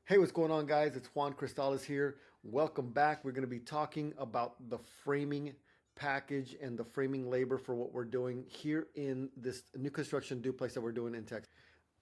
Hey, what's going on, guys? It's Juan Cristales here. Welcome back. We're going to be talking about the framing package and the framing labor for what we're doing here in this new construction duplex that we're doing in Texas.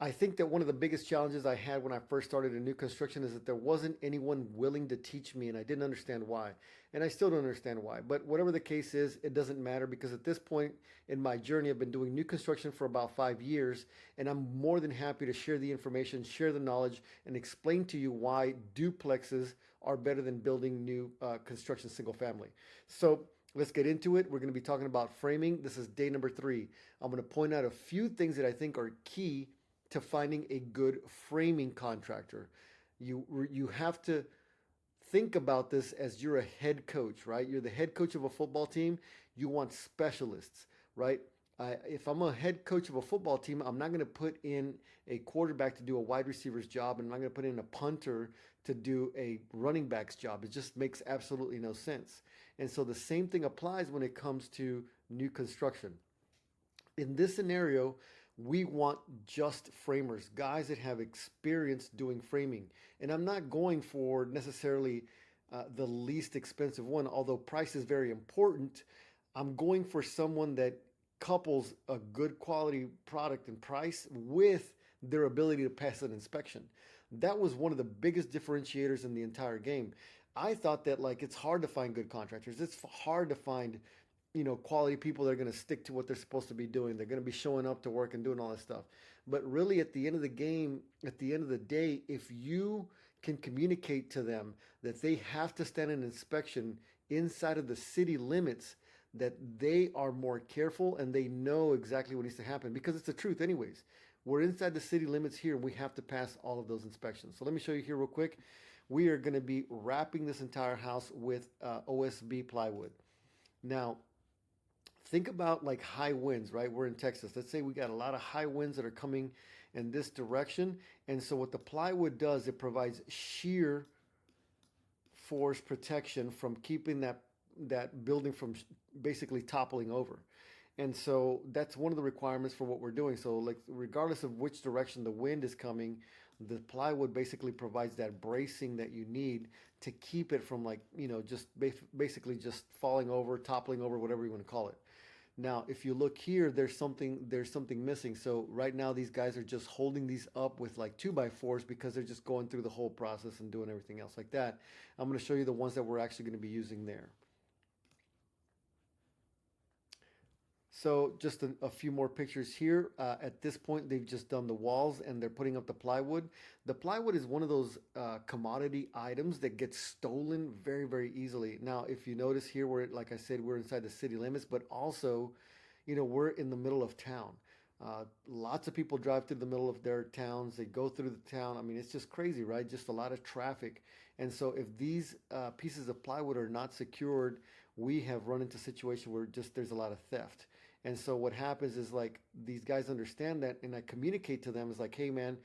I think that one of the biggest challenges I had when I first started a new construction is that there wasn't anyone willing to teach me, and I didn't understand why. And I still don't understand why. But whatever the case is, it doesn't matter because at this point in my journey, I've been doing new construction for about 5 years, and I'm more than happy to share the information, share the knowledge, and explain to you why duplexes are better than building new construction single family. So let's get into it. We're going to be talking about framing. This is day number 3. I'm going to point out a few things that I think are key to finding a good framing contractor. You have to think about this as you're a head coach, right? You're the head coach of a football team. You want specialists, right? If I'm a head coach of a football team, I'm not going to put in a quarterback to do a wide receiver's job, and I'm not going to put in a punter to do a running back's job. It just makes absolutely no sense. And so the same thing applies when it comes to new construction. In this scenario, we want just framers, guys that have experience doing framing. And I'm not going for necessarily the least expensive one, although price is very important. I'm going for someone that couples a good quality product and price with their ability to pass an inspection. That was one of the biggest differentiators in the entire game. I thought that like it's hard to find good contractors. It's hard to find quality people that are going to stick to what they're supposed to be doing. They're going to be showing up to work and doing all this stuff. But really, at the end of the game, at the end of the day, if you can communicate to them that they have to stand an inspection inside of the city limits, that they are more careful and they know exactly what needs to happen because it's the truth, anyways. We're inside the city limits here and we have to pass all of those inspections. So let me show you here real quick. We are going to be wrapping this entire house with OSB plywood. Now, think about like high winds, right? We're in Texas. Let's say we got a lot of high winds that are coming in this direction. And so what the plywood does, it provides shear force protection from keeping that building from basically toppling over. And so that's one of the requirements for what we're doing. So like regardless of which direction the wind is coming, the plywood basically provides that bracing that you need to keep it from like, just basically just falling over, toppling over, whatever you want to call it. Now, if you look here, there's something missing. So right now these guys are just holding these up with like 2x4s because they're just going through the whole process and doing everything else like that. I'm going to show you the ones that we're actually going to be using there. So just a few more pictures here. At this point, they've just done the walls and they're putting up the plywood. The plywood is one of those commodity items that gets stolen very, very easily. Now, if you notice here, like I said, we're inside the city limits, but also, we're in the middle of town. Lots of people drive through the middle of their towns. They go through the town. I mean, it's just crazy, right? Just a lot of traffic. And so if these pieces of plywood are not secured, we have run into a situation where just there's a lot of theft. And so what happens is like these guys understand that, and I communicate to them is like, hey man,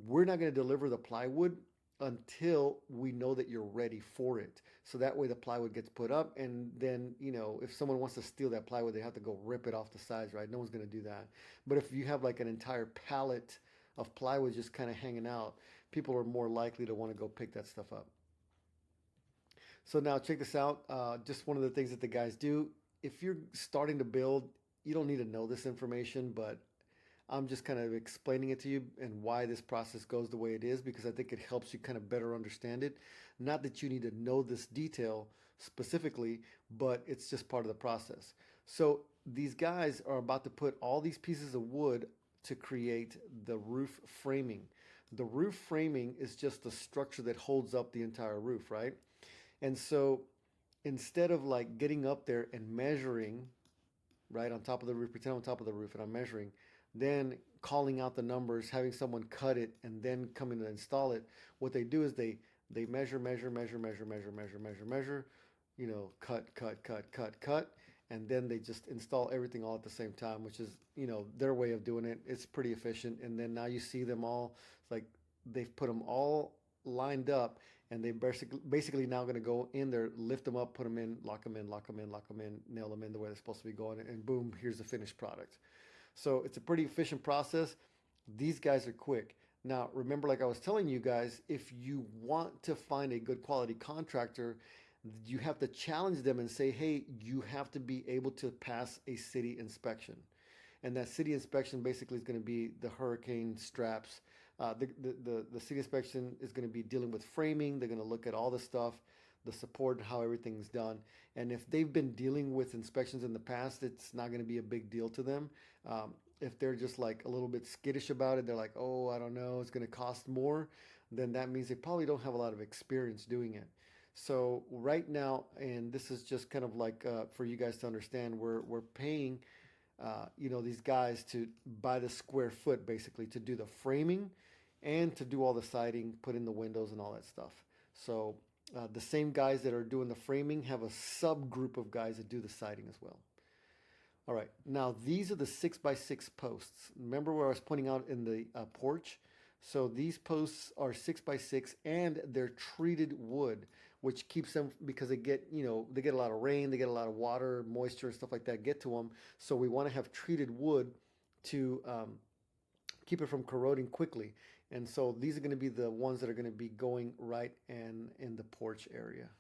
we're not going to deliver the plywood until we know that you're ready for it. So that way the plywood gets put up, and then, if someone wants to steal that plywood, they have to go rip it off the sides, right? No one's going to do that. But if you have like an entire pallet of plywood just kind of hanging out, people are more likely to want to go pick that stuff up. So now check this out. Just one of the things that the guys do. If you're starting to build, you don't need to know this information, but I'm just kind of explaining it to you and why this process goes the way it is because I think it helps you kind of better understand it. Not that you need to know this detail specifically, but it's just part of the process. So these guys are about to put all these pieces of wood to create the roof framing. The roof framing is just the structure that holds up the entire roof, right? And so instead of like getting up there and measuring right on top of the roof, pretend on top of the roof and I'm measuring, then calling out the numbers, having someone cut it, and then coming to install it. What they do is they measure, measure, measure, measure, measure, measure, measure, measure, cut, cut, cut, cut, cut, and then they just install everything all at the same time, which is their way of doing it. It's pretty efficient, and then now you see them all. It's like they've put them all lined up, and they basically now going to go in there, lift them up, put them in, lock them in, lock them in, lock them in, nail them in the way they're supposed to be going, and boom, here's the finished product. So it's a pretty efficient process. These guys are quick. Now, remember, like I was telling you guys, if you want to find a good quality contractor, you have to challenge them and say, hey, you have to be able to pass a city inspection. And that city inspection basically is going to be the hurricane straps. The city inspection is going to be dealing with framing. They're going to look at all the stuff, the support, how everything's done. And if they've been dealing with inspections in the past, it's not going to be a big deal to them. If they're just like a little bit skittish about it, they're like, oh, I don't know, it's going to cost more, then that means they probably don't have a lot of experience doing it. So right now, and this is just kind of like for you guys to understand, we're paying these guys to buy the square foot basically to do the framing and to do all the siding, put in the windows and all that stuff. So the same guys that are doing the framing have a subgroup of guys that do the siding as well. All right, now these are the 6x6 posts. Remember where I was pointing out in the porch? So these posts are 6x6 and they're treated wood, which keeps them because they get a lot of rain, they get a lot of water, moisture, and stuff like that get to them. So we want to have treated wood to keep it from corroding quickly. And so these are going to be the ones that are going to be going right in the porch area,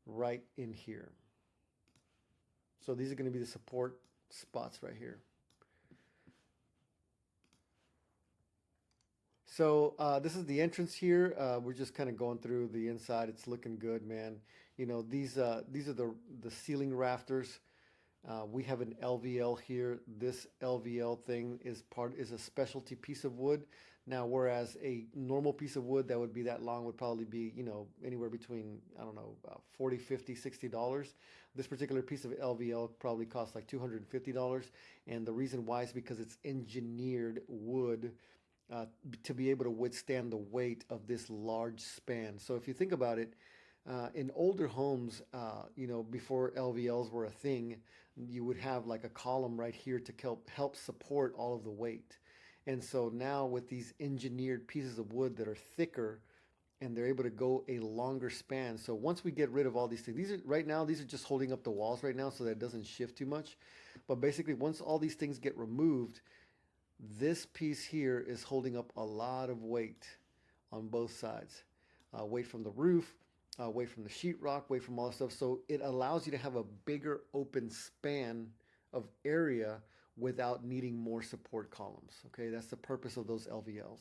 right in here. So these are going to be the support spots right here. So this is the entrance here. We're just kind of going through the inside. It's looking good, man. These are the ceiling rafters. We have an LVL here. This LVL thing is a specialty piece of wood. Now, whereas a normal piece of wood that would be that long would probably be, anywhere between, I don't know, about 40, 50, $60. This particular piece of LVL probably costs like $250. And the reason why is because it's engineered wood to be able to withstand the weight of this large span. So if you think about it, in older homes, before LVLs were a thing, you would have like a column right here to help support all of the weight. And so now with these engineered pieces of wood that are thicker and they're able to go a longer span. So once we get rid of all these things, these are just holding up the walls right now so that it doesn't shift too much. But basically once all these things get removed, this piece here is holding up a lot of weight on both sides. Weight from the roof, weight from the sheetrock, weight from all that stuff. So it allows you to have a bigger open span of area without needing more support columns. Okay, that's the purpose of those LVLs.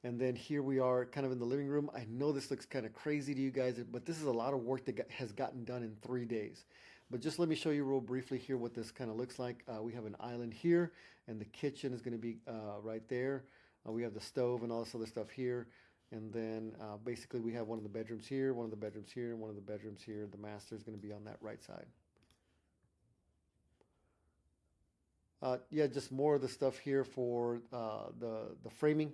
And then here we are kind of in the living room. I know this looks kind of crazy to you guys, but this is a lot of work that has gotten done in 3 days. But just let me show you real briefly here what this kind of looks like. We have an island here, and the kitchen is going to be right there. We have the stove and all this other stuff here. And then basically we have one of the bedrooms here, one of the bedrooms here, and one of the bedrooms here. The master is going to be on that right side. Yeah, just more of the stuff here for the framing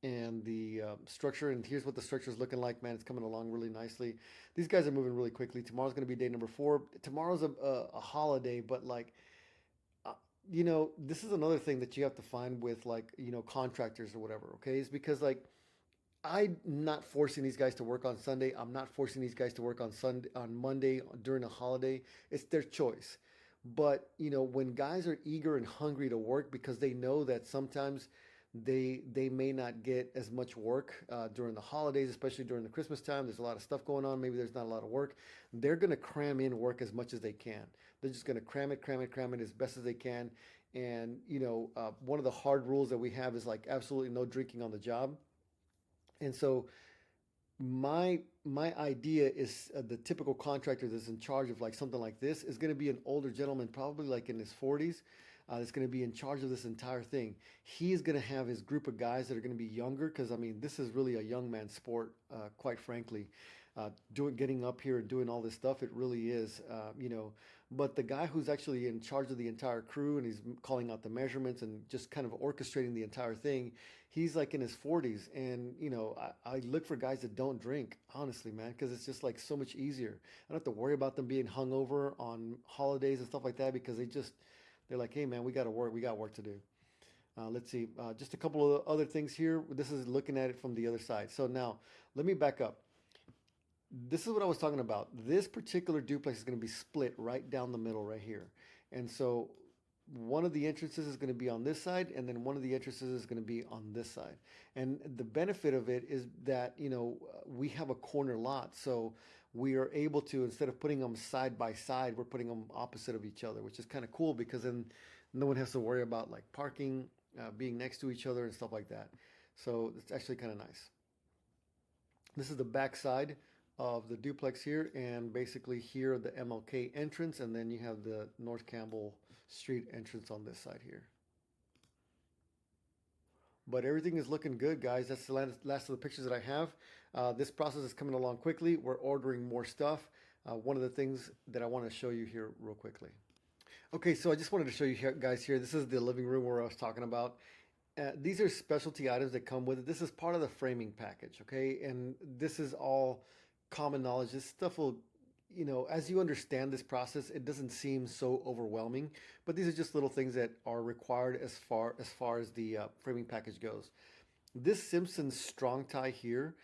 and the structure. And here's what the structure is looking like, man. It's coming along really nicely. These guys are moving really quickly. Tomorrow's going to be day number 4. Tomorrow's a holiday, but like, this is another thing that you have to find with like, contractors or whatever, okay? Is because like, I'm not forcing these guys to work on Sunday. I'm not forcing these guys to work on Monday during a holiday. It's their choice. But, when guys are eager and hungry to work because they know that sometimes they may not get as much work during the holidays, especially during the Christmas time. There's a lot of stuff going on. Maybe there's not a lot of work. They're going to cram in work as much as they can. They're just going to cram it as best as they can. And, one of the hard rules that we have is like absolutely no drinking on the job. And so my idea is the typical contractor that's in charge of like something like this is going to be an older gentleman, probably like in his 40s. That's going to be in charge of this entire thing. He is going to have his group of guys that are going to be younger because I mean this is really a young man's sport, quite frankly. Getting up here and doing all this stuff, it really is, But the guy who's actually in charge of the entire crew and he's calling out the measurements and just kind of orchestrating the entire thing, he's like in his 40s. And, I look for guys that don't drink, honestly, man, because it's just like so much easier. I don't have to worry about them being hungover on holidays and stuff like that because they're like, hey, man, we got to work. We got work to do. Let's see, just a couple of other things here. This is looking at it from the other side. So now let me back up. This is what I was talking about. This particular duplex is going to be split right down the middle right here. And so one of the entrances is going to be on this side, and then one of the entrances is going to be on this side. And the benefit of it is that, we have a corner lot, so we are able to, instead of putting them side by side, we're putting them opposite of each other, which is kind of cool because then no one has to worry about like parking, being next to each other and stuff like that. So it's actually kind of nice. This is the back side of the duplex here, and basically here the MLK entrance, and then you have the North Campbell Street entrance on this side here. But everything is looking good, guys. That's the last of the pictures that I have. This process is coming along quickly. We're ordering more stuff. One of the things that I want to show you here real quickly. Okay, so I just wanted to show you guys here. This is the living room where I was talking about. These are specialty items that come with it. This is part of the framing package, okay? And this is all common knowledge. This stuff will, as you understand this process, it doesn't seem so overwhelming. But these are just little things that are required as far as the framing package goes. This Simpson strong tie here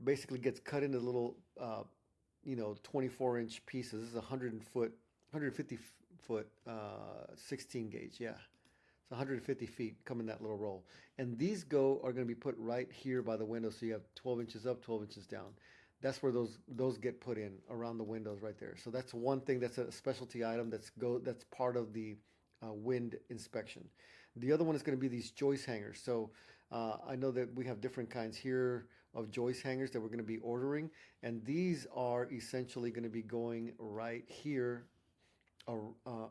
basically gets cut into little, 24-inch pieces. This is 150 foot, 16 gauge, yeah. It's 150 feet come in that little roll. And these are going to be put right here by the window. So you have 12 inches up, 12 inches down. That's where those get put in around the windows right there. So that's one thing that's a specialty item that's part of the wind inspection. The other one is going to be these joist hangers. So I know that we have different kinds here of joist hangers that we're going to be ordering. And these are essentially going to be going right here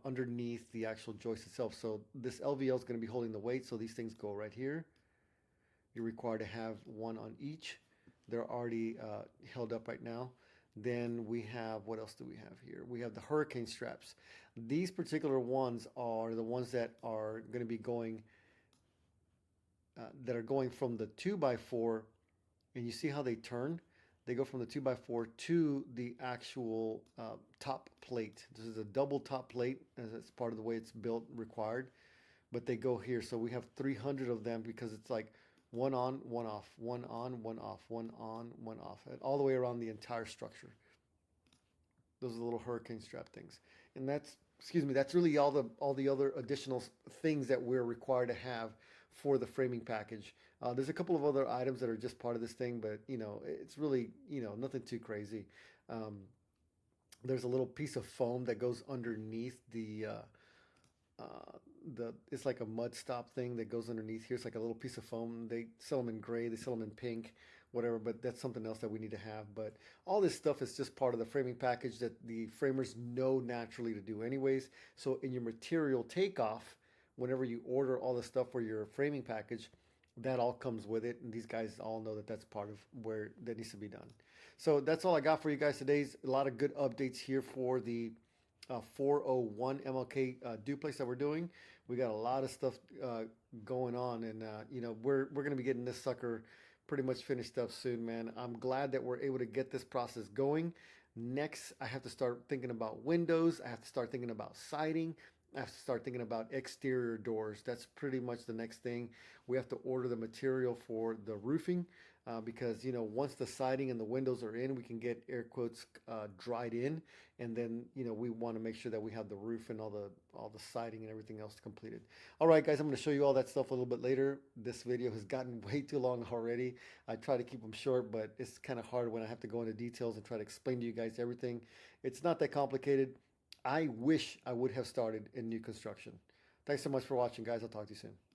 underneath the actual joist itself. So this LVL is going to be holding the weight. So these things go right here. You're required to have one on each. They're already held up right now. Then we have, what else do we have here? We have the hurricane straps. These particular ones are the ones that are going to be going, from the 2x4, and you see how they turn? They go from the 2x4 to the actual top plate. This is a double top plate, as it's part of the way it's built, required. But they go here. So we have 300 of them because it's like one on, one off, one on, one off, one on, one off, and all the way around the entire structure. Those are the little hurricane strap things. And that's really all the other additional things that we're required to have for the framing package. There's a couple of other items that are just part of this thing, but it's really nothing too crazy. There's a little piece of foam that goes underneath it's like a mud stop thing that goes underneath here. It's like a little piece of foam. They sell them in gray, they sell them in pink, whatever, but that's something else that we need to have. But all this stuff is just part of the framing package that the framers know naturally to do anyways. So in your material takeoff, whenever you order all the stuff for your framing package, that all comes with it. And these guys all know that that's part of where that needs to be done. So that's all I got for you guys today. A lot of good updates here for the 401 MLK duplex that we're doing. We got a lot of stuff going on, and we're going to be getting this sucker pretty much finished up soon, man. I'm glad that we're able to get this process going. Next, I have to start thinking about windows. I have to start thinking about siding. I have to start thinking about exterior doors. That's pretty much the next thing. We have to order the material for the roofing because once the siding and the windows are in, we can get air quotes dried in, and then we want to make sure that we have the roof and all the siding and everything else completed. All right, guys, I'm going to show you all that stuff a little bit later. This video has gotten way too long already. I try to keep them short, but it's kind of hard when I have to go into details and try to explain to you guys everything. It's not that complicated. I wish I would have started in new construction. Thanks so much for watching, guys. I'll talk to you soon.